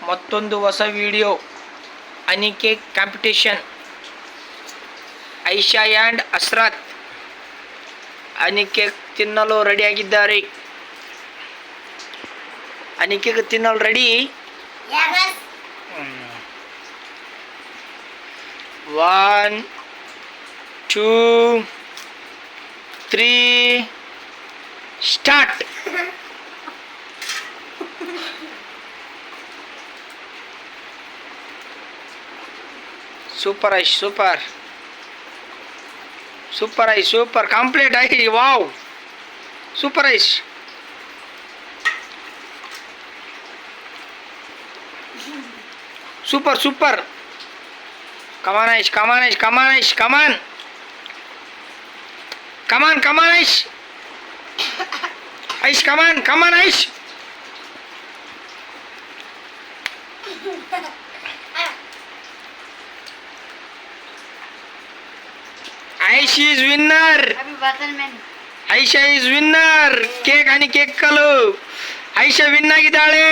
ಮತ್ತೊಂದು ಹೊಸ video ಅನಿಕೆ competition. Aisha and ಅಸ್ರಾತ್ ಅನಿಕೆ ತಿನ್ನಲು ರೆಡಿಯಾಗಿದ್ದಾರೆ. ಅನಿಕೆಗೆ ತಿನ್ನಲು ready. 1 2 3 start. Super Aish, super super Aish, super complete I. Wow, super Aish. Super super. Come on Aish, come on Aish, come on Aish, come on come on come on Aish. Aish come on, come on Aish. Aish is winner. Aisha is winner. Cake आणि cake ಕಲು. Aisha win ಆಗಿದ್ದಾಳೆ.